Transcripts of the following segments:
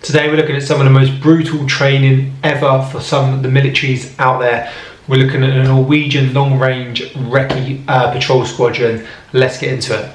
Today we're looking at some of the most brutal training ever for some of the militaries out there. We're looking at a Norwegian long-range recce patrol squadron. Let's get into it.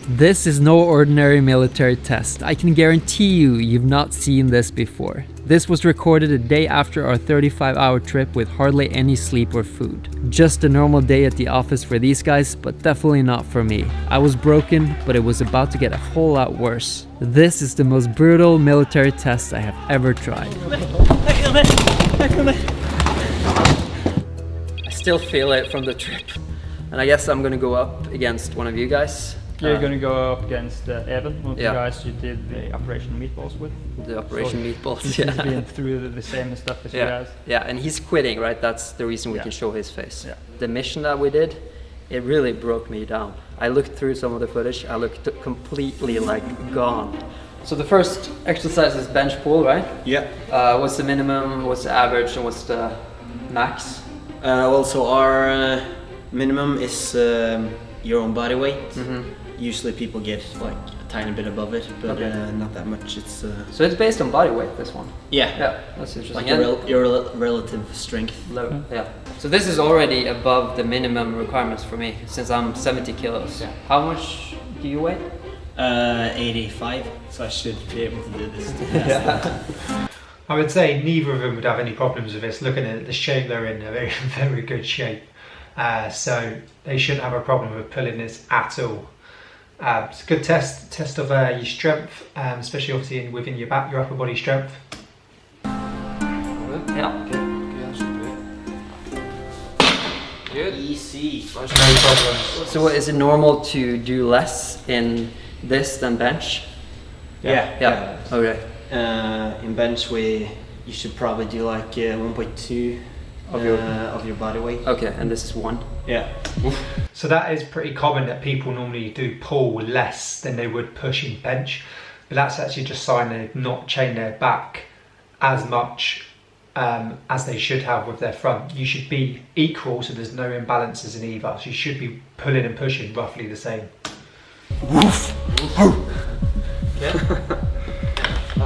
This is no ordinary military test. I can guarantee you've not seen this before. This was recorded a day after our 35-hour trip with hardly any sleep or food. Just a normal day at the office for these guys, but definitely not for me. I was broken, but it was about to get a whole lot worse. This is the most brutal military test I have ever tried. I still feel it from the trip, and I guess I'm gonna go up against one of you guys. You're going to go up against Evan, one of the guys you did the Operation Meatballs with. The Operation Meatballs, He's been through the same stuff as you guys. Yeah, and he's quitting, right? That's the reason we can show his face. Yeah. The mission that we did, it really broke me down. I looked through some of the footage, I looked completely like gone. So the first exercise is bench pull, right? Yeah. What's the minimum, what's the average, and what's the max? Also, our minimum is your own body weight. Usually people get like a tiny bit above it, but not that much. It's So it's based on body weight, this one? yeah, that's interesting. like your relative strength. Yeah. So this is already above the minimum requirements for me, since I'm 70 kilos. Yeah. How much do you weigh? 85, so I should be able to do this. I would say neither of them would have any problems with this. Looking at the shape they're in, they're very, very good shape. So they shouldn't have a problem with pulling this at all. It's a good test of your strength, especially obviously within your back, your upper body strength. Yeah. Good. Easy. No problem. So is it normal to do less in this than bench? Yeah. Okay. In bench you should probably do like 1.2 of your body weight. Okay, and this is 1. Yeah. So that is pretty common that people normally do pull less than they would push in bench, but that's actually just a sign they've not chained their back as much as they should have with their front. You should be equal, so there's no imbalances in either. So you should be pulling and pushing roughly the same.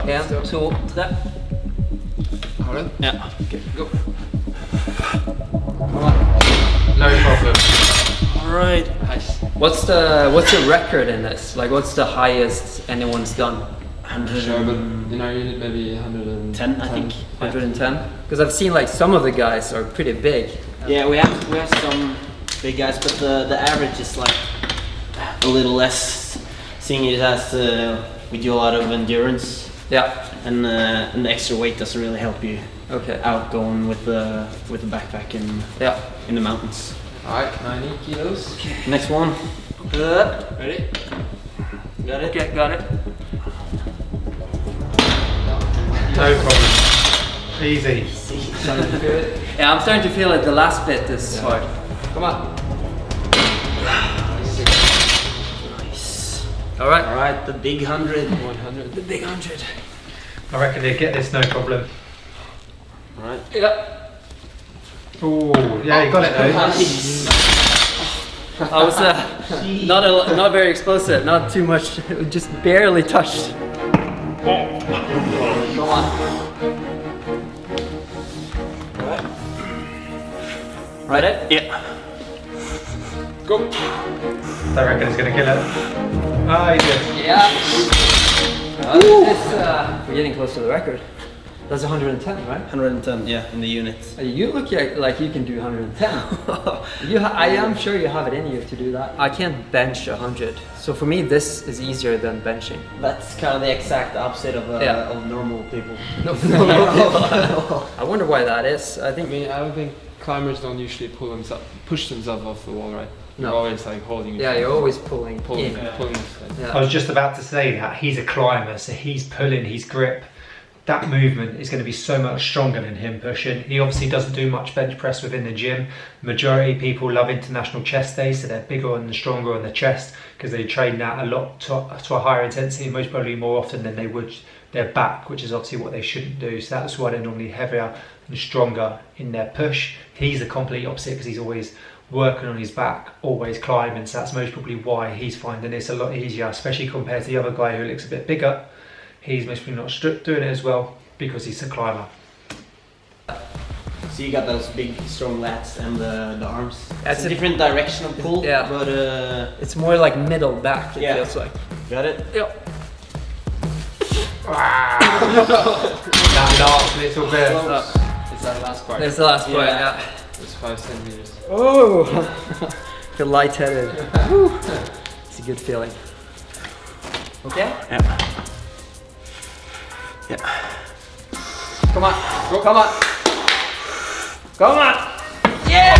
Yeah, so that. Yeah. Okay. Go. No problem. Alright. Nice. What's the record in this? Like, what's the highest anyone's done? 100. Sure, but in our unit maybe 110, I think. 110? Because I've seen like some of the guys are pretty big. Yeah, we have some big guys, but the average is like a little less, seeing it as we do a lot of endurance. Yeah. And the extra weight doesn't really help you out going with the backpack in the mountains. Alright, 90 kilos. Okay. Next one. Ready? Got it? Okay, got it. No problem. Easy. Yeah, I'm starting to feel it. The last bit is hard. Come on. Nice. Alright. Alright, the big 100. 100. The big 100. I reckon they get this no problem. Alright. Yeah. Oh, yeah, you got it though. I was not very explosive, not too much, just barely touched. Go on. Right? Yeah. Go! I reckon it's gonna kill it. Ah, he did. Yeah. We're getting close to the record. That's 110, right? 110, yeah, in the unit. You look like you can do 110. I am sure you have it in you to do that. I can't bench 100. So for me, this is easier than benching. That's kind of the exact opposite of normal people. I wonder why that is. I I think mean, I don't think climbers don't usually push themselves off the wall, right? No. You're always like holding it. yeah, you're always pulling. Pulling. Yeah. I was just about to say that he's a climber, so he's pulling, his grip. That movement is going to be so much stronger than him pushing. He obviously doesn't do much bench press within the gym. Majority of people love international chest days, so they're bigger and stronger on the chest because they train that a lot to a higher intensity, most probably more often than they would their back, which is obviously what they shouldn't do. So that's why they're normally heavier and stronger in their push. He's the complete opposite because he's always working on his back, always climbing. So that's most probably why he's finding this a lot easier, especially compared to the other guy who looks a bit bigger. he's mostly not doing it as well because he's a climber. So you got those big strong lats and the arms. That's it's a different direction of pull, yeah. But it's more like middle back, it feels like. Got it? Yep. That last little bit. It's that last part. There's the last part, yeah. It's 5 centimeters. Oh! Feel lightheaded. It's a good feeling. Okay? Yeah. Yeah. Come on! Go. Come on! Come on! Yeah!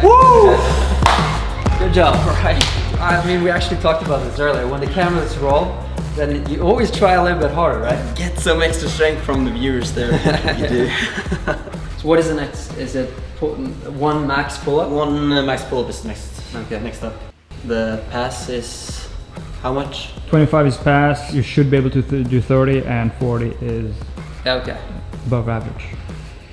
Oh! Woo! Good job. Right. I mean, we actually talked about this earlier. When the cameras roll, then you always try a little bit harder, right? Get some extra strength from the viewers there. You do. So what is the next? Is it one max pull-up? One max pull-up is next. Okay. Next up. The pass is how much? 25 is pass, you should be able to do 30, and 40 is Yeah, okay. above average.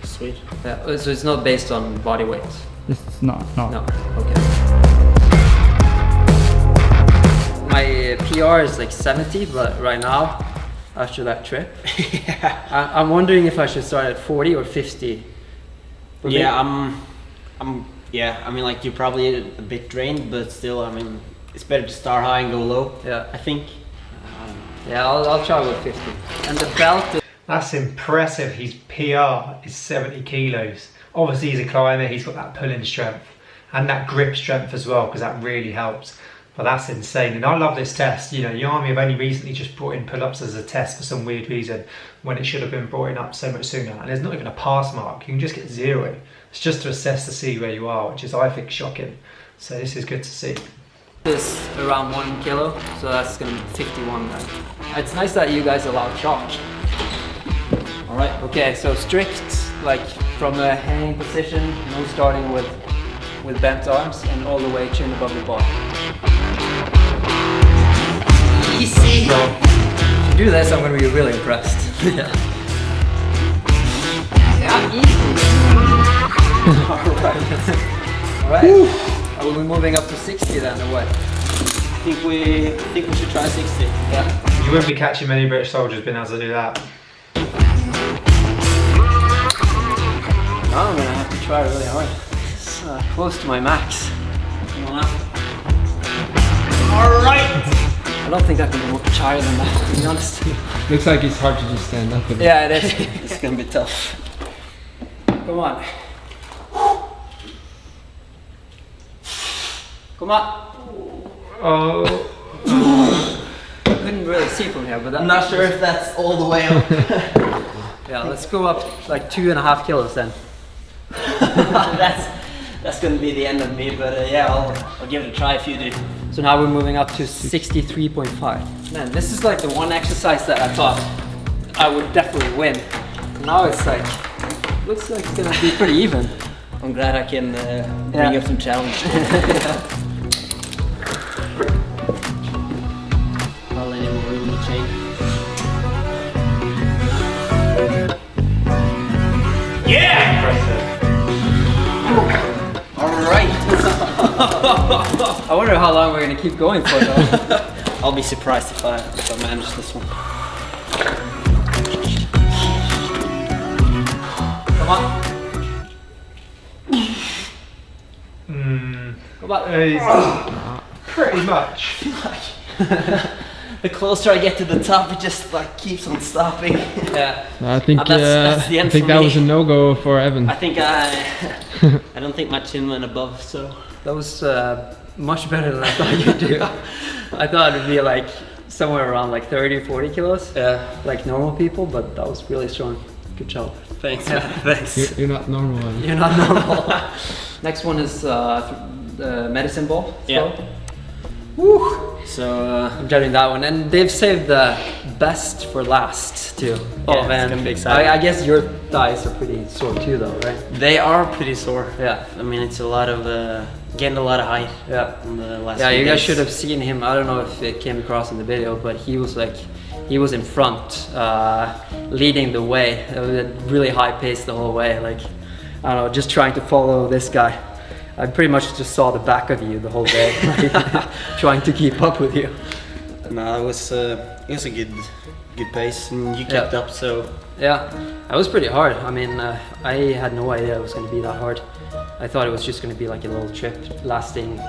Sweet. Yeah, so it's not based on body weight? It's not, no. No, okay. My PR is like 70, but right now, after that trip, I'm wondering if I should start at 40 or 50. Yeah, yeah, I mean, like, you're probably a bit drained, but still, I mean, it's better to start high and go low. Yeah, I think. Yeah, I'll try with 50. And the belt is... That's impressive. His PR is 70 kilos. Obviously he's a climber, he's got that pulling strength and that grip strength as well, because that really helps. But that's insane, and I love this test. You know, the Army have only recently just brought in pull-ups as a test for some weird reason, when it should have been brought in up so much sooner. And there's not even a pass mark, you can just get 0. It's just to assess to see where you are, which is, I think, shocking. So this is good to see. Is around 1 kilo, so that's gonna be 51 then. It's nice that you guys allow charge. All right. Okay, so strict, like from a hanging position, no starting with bent arms, and all the way chin above the bar. Easy. So, if you do this, I'm gonna be really impressed. Yeah. Yeah, easy. All right. Are we moving up to 60 then, or what? I think we should try 60. Yeah. You won't be catching many British soldiers being able to do that. Now I'm gonna have to try really hard. It's close to my max. Come on up. All right. I don't think I can go much higher than that, to be honest. Looks like it's hard to just stand up with it. Yeah, it is. It's gonna be tough. Come on. Come on. Oh. I couldn't really see from here, but I'm not sure if that's all the way up. Yeah, let's go up like 2.5 kilos then. that's gonna be the end of me, but yeah, I'll give it a try if you do. So now we're moving up to 63.5. Man, this is like the one exercise that I thought I would definitely win. Now it's like, looks like it's gonna be pretty even. I'm glad I can bring up some challenge. I'll let him room the chain. Yeah! Alright! I wonder how long we're gonna keep going for though. I'll be surprised if I manage this one. Come on. Come on. Pretty much. The closer I get to the top, it just like keeps on stopping. Yeah. I think that's the end I think for that me. was a no-go for Evan. I think I don't think my chin went above, so. That was much better than I thought you'd do. I thought it'd be like somewhere around like 30, 40 kilos. Yeah. Like normal people, but that was really strong. Good job. Thanks. Thanks. You're not normal. Evan. You're not normal. Next one is the medicine ball. Yeah. throw. Woo! So I'm judging that one, and they've saved the best for last too. Yeah, it's gonna be exciting. I guess your thighs are pretty sore too, though, right? they are pretty sore. Yeah. I mean, it's a lot of getting a lot of height Yeah. on the last. Yeah, few you guys days. should have seen him. I don't know if it came across in the video, but he was in front, leading the way. It was a really high pace the whole way. Like, I don't know, just trying to follow this guy. I pretty much just saw the back of you the whole day, like, trying to keep up with you. No, it was a good pace, and you kept up. So yeah, that was pretty hard. I mean, I had no idea it was going to be that hard. I thought it was just going to be like a little trip lasting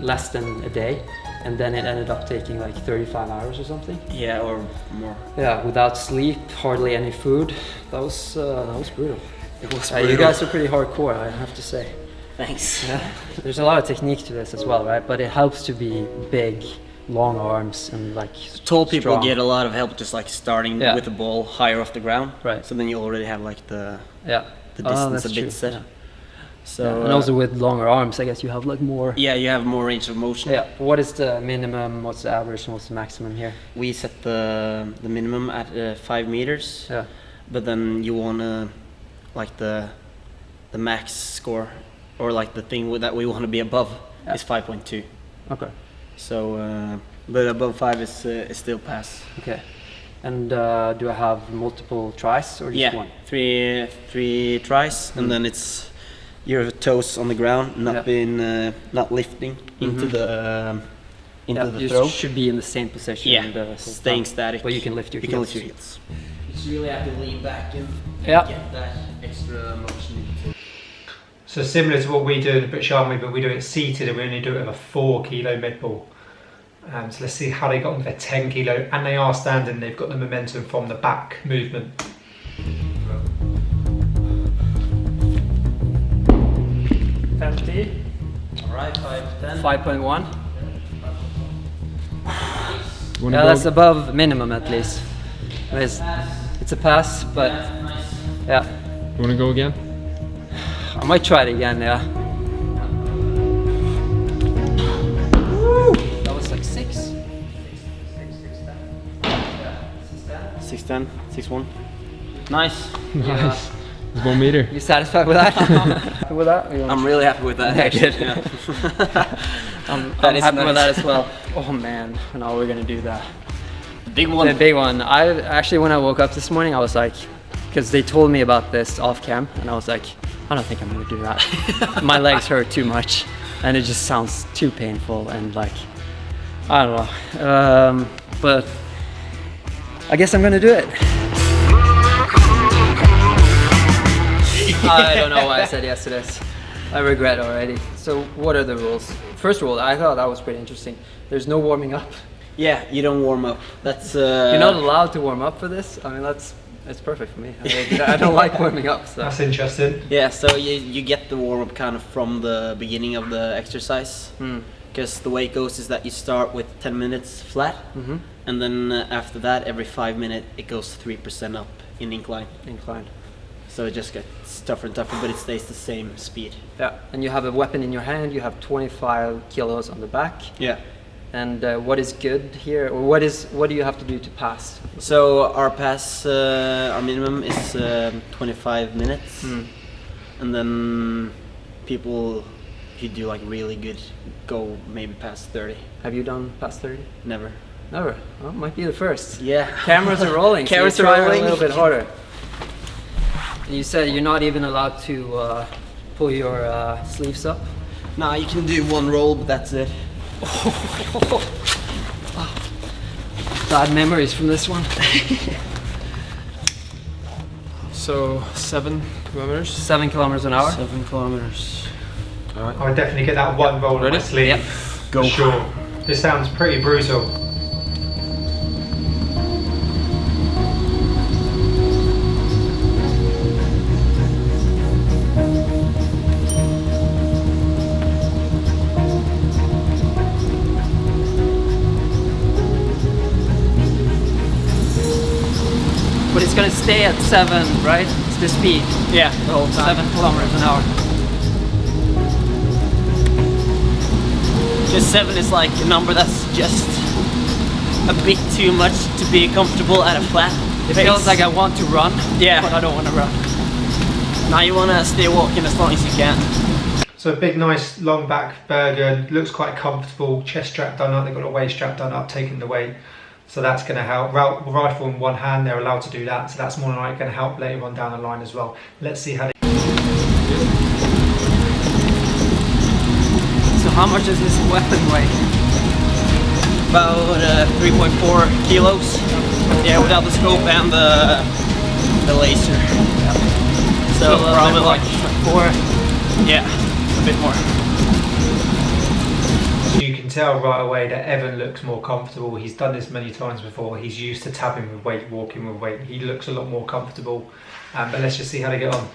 less than a day, and then it ended up taking like 35 hours or something. yeah, or more. Yeah, without sleep, hardly any food. That was brutal. It was You guys are pretty hardcore, I have to say. Thanks. Yeah. There's a lot of technique to this as well, right? But it helps to be big, long arms, and like Tall people strong. get a lot of help just like starting Yeah. with the ball higher off the ground. Right. So then you already have like the Yeah. distance that's a bit true. set. Yeah. So Yeah, and also with longer arms, I guess you have like more. yeah, you have more range of motion. Yeah. What is the minimum? What's the average? And what's the maximum here? We set the minimum at 5 meters. Yeah. But then you wanna like the max score, or like the thing that we want to be above is 5.2. Okay. So but above 5 is still pass. Okay. And do I have multiple tries or just Yeah, one? three tries, and then it's your toes on the ground, not Yeah. being not lifting into the You throw. should be in the same position. Yeah, the whole staying time. static. But you can lift your You can heels. lift your heels. You just really have to lean back and Yeah. get that extra motion into. So similar to what we do in the British Army, but we do it seated and we only do it with a 4 kilo mid ball. So let's see how they got on their 10 kilo, and they are standing, they've got the momentum from the back movement. Alright, 5, 10. 5.1. Wanna Yeah, go- that's above minimum at least. It's a pass, but yeah, You want to go again? I might try it again. Yeah. That was like 6. 6'10", 6'1". Nice. Nice. It's 1 meter. You satisfied with that? With that? I'm really happy with that. Yeah, actually. good. Yeah. I'm is happy with nice. that as well. Oh man, now we're gonna do that. Big one. The big one. I actually, when I woke up this morning, I was like, because they told me about this off cam, and I was like, I don't think I'm gonna do that. My legs hurt too much, and it just sounds too painful, and like, I don't know. But I guess I'm gonna do it. I don't know why I said yes to this. I regret already. So what are the rules? First rule, I thought that was pretty interesting. There's no warming up. Yeah, you don't warm up. That's You're not allowed to warm up for this. I mean, it's perfect for me. I don't like warming up. So. That's interesting. Yeah, so you get the warm up kind of from the beginning of the exercise. Because the way it goes is that you start with 10 minutes flat, and then after that, every 5 minutes, it goes 3% up in incline. Inclined. So it just gets tougher and tougher, but it stays the same speed. Yeah, and you have a weapon in your hand. You have 25 kilos on the back. Yeah. And what is good here, or what do you have to do to pass? So our pass, our minimum is 25 minutes, and then people who do like really good go maybe past 30. Have you done past 30? Never. Never. Well, might be the first. Yeah. Cameras are rolling. Cameras so you are try rolling. a little bit harder. And you said you're not even allowed to pull your sleeves up. Nah, you can do one roll, but that's it. Bad memories from this one. So 7 kilometers. 7 kilometers an hour. 7 kilometers. Alright. I would definitely get that one roll on Ready? my sleeve. Yep. For sure. This sounds pretty brutal. But it's gonna stay at 7, right? It's the speed. Yeah, the whole time. 7 kilometers an hour. Just 7 is like a number that's just a bit too much to be comfortable at a flat It pace. feels like I want to run, Yeah. but I don't want to run. Now you want to stay walking as long as you can. So a big nice long back Bergen, looks quite comfortable, chest strap done up, they've got a waist strap done up, taking the weight. So that's going to help. Rifle in one hand, they're allowed to do that. So that's more than likely going to help later on down the line as well. Let's see how they... So how much does this weapon weigh? About 3.4 kilos. Yeah, without the scope and the laser. So probably like 4. Yeah, a bit more. So you can tell right away that Evan looks more comfortable. He's done this many times before. He's used to tabbing with weight, walking with weight. He looks a lot more comfortable. But let's just see how they get on.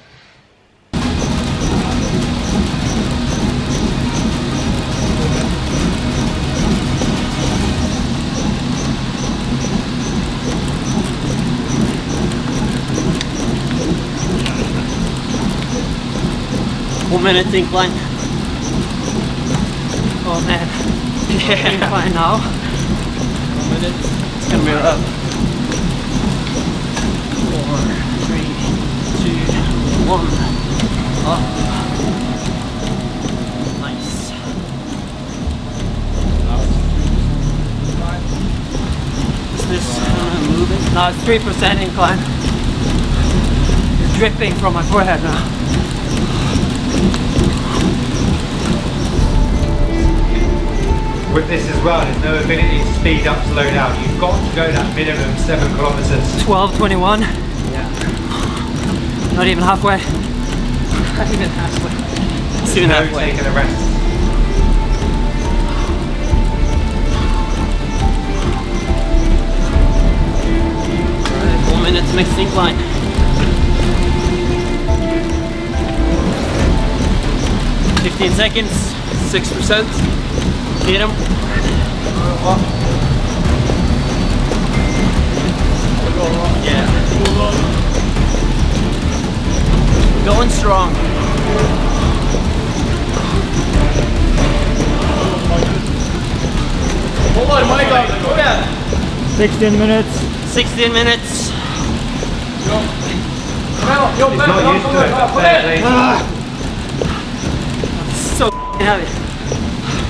One minute incline. Oh man. Yeah. Incline now. 1 minute. It's gonna be rough. 4, 3, 2, 1. Up. Nice. Is this moving? Now it's 3% incline. It's dripping from my forehead now. With this as well, there's no ability to speed up, slow down. You've got to go that minimum 7 kilometers. 12:21. Yeah. Not even halfway. Not even halfway. It's even halfway. Taking a rest. Alright, 4 minutes next incline. 15 seconds. 6%. Hit him. Yeah. Going strong. Hold on, my God. Kom igen. 16 minutes. 16 minutes. He's not used to it, but fair play. So heavy.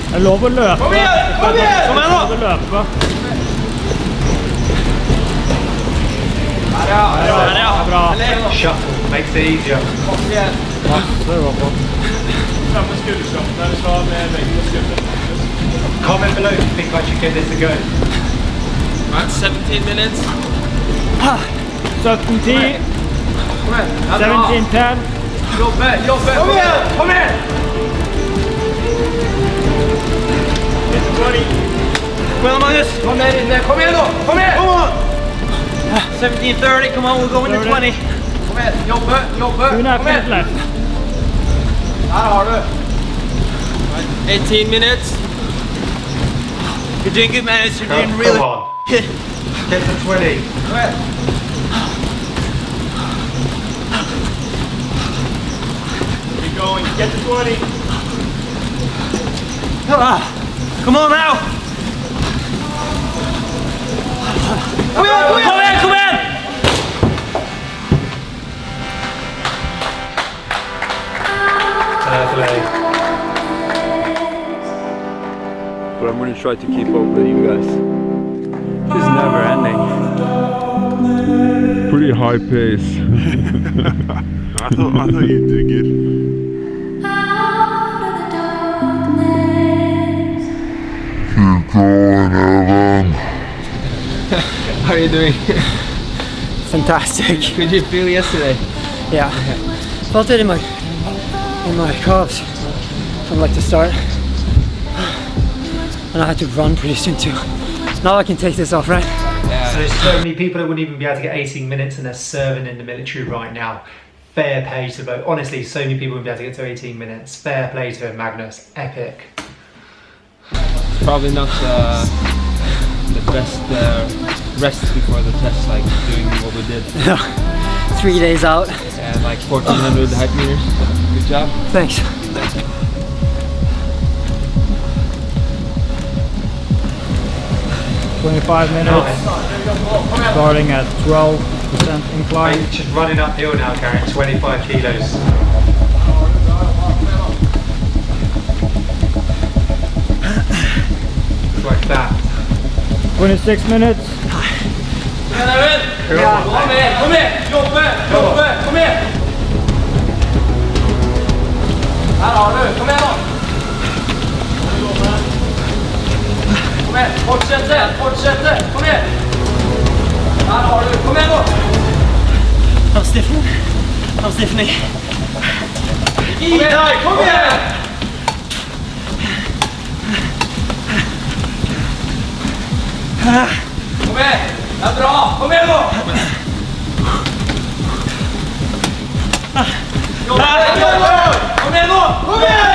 Jeg lover å løpe. Kom igjen! Kom igjen! Kom igjen nå! Jeg lover å løpe. Der ja. Bra. Shuffle makes it easier. Kom igjen. Det var bra. Frem med skulderskapet der vi skal med veggen på skulderen. Comment below if you think I should give this a go. Right, 17 minutes. 17:10. Kom igjen. 17:10. Jobbe, jobbe. Kom igjen! Kom igjen! Kom igjen Magnus! Kom der inne. Kom igjen nå! Kom igjen! Come on! 17:30, come on, we're going to 20. Kom igjen. Jobbe, jobbe. 2 and a half Kom minutes igjen. left. Her har du. 18 minutes. You're doing good, man. You're doing Come really on. Get to 20. Kom igjen. Keep going. Get to 20. Come on now! Kom igjen, kom igjen! Kom igjen, kom igjen! Fair play. But I'm going to try to keep up with you guys. This is never ending. Pretty high pace. I thought you did good. Keep going, Evan. How are you doing? Fantastic. Could you feel yesterday? Yeah. Felt it in my calves from like the start. And I had to run pretty soon too. Now I can take this off, right? So there's so many people that wouldn't even be able to get 18 minutes and they're serving in the military right now. Fair play to both. Honestly, so many people wouldn't be able to get to 18 minutes. Fair play to him, Magnus. Epic. Probably not the best rest before the test, like doing what we did. 3 days out. And like 1400 height meters. Good job. Thanks. 25 minutes. Starting at 12% incline. Right, just running uphill now, carrying 25 kilos. Like that. 26 minutes. Kom igjen! Kom igjen! Jobbe! Jobbe! Kom igjen! Her har du! Kom igjen da! Kom igen, fortsätt, kom igen! Här har du, kom igen då! Avstiffning. Kom igen! Kom igen! Det är bra, kom igen då! Kom igen då! Kom igen! Här har du, kom igen då! Kom igen!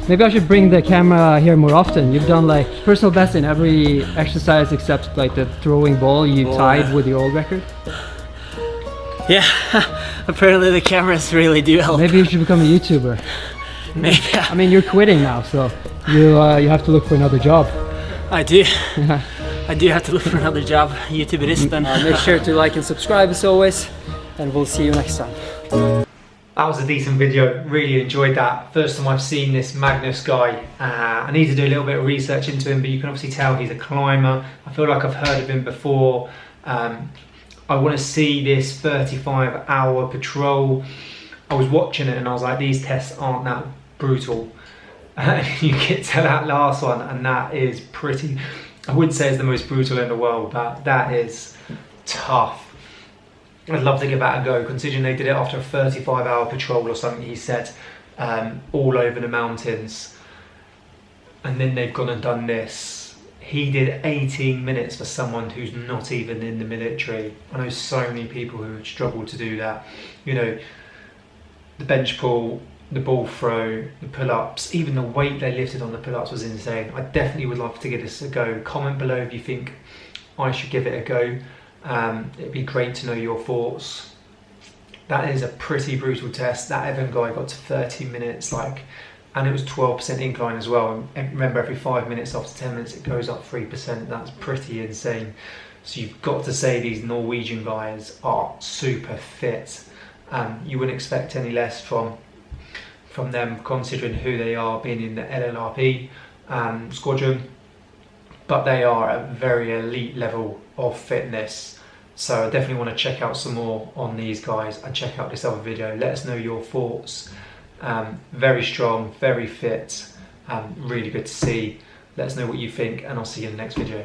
Maybe I should bring the camera here more often. You've done like personal best in every exercise except like the throwing ball you tied with your old record. Yeah, apparently the cameras really do help. Maybe you should become a YouTuber. Maybe. I mean, you're quitting now, so you have to look for another job. I do. I do have to look for another job. YouTube it is then. Make sure to like and subscribe as always, and we'll see you next time. That was a decent video, really enjoyed that. First time I've seen this Magnus guy. I need to do a little bit of research into him, but you can obviously tell he's a climber. I feel like I've heard of him before. I want to see this 35-hour patrol. I was watching it and I was like, these tests aren't that brutal. You get to that last one and that is pretty, I wouldn't say it's the most brutal in the world, but that is tough. I'd love to give that a go, considering they did it after a 35-hour patrol or something, he said, all over the mountains. And then they've gone and done this. He did 18 minutes for someone who's not even in the military. I know so many people who would struggle to do that. You know, the bench pull, the ball throw, the pull-ups, even the weight they lifted on the pull-ups was insane. I definitely would love to give this a go. Comment below if you think I should give it a go. It'd be great to know your thoughts. That is a pretty brutal test. That Evan guy got to 30 minutes, and it was 12% incline as well. And remember, every 5 minutes after 10 minutes it goes up 3%. That's pretty insane. So you've got to say these Norwegian guys are super fit. You wouldn't expect any less from them, considering who they are, being in the LRRP squadron. But they are at a very elite level of fitness. So I definitely want to check out some more on these guys and check out this other video. Let us know your thoughts. Very strong, very fit, really good to see. Let us know what you think and I'll see you in the next video.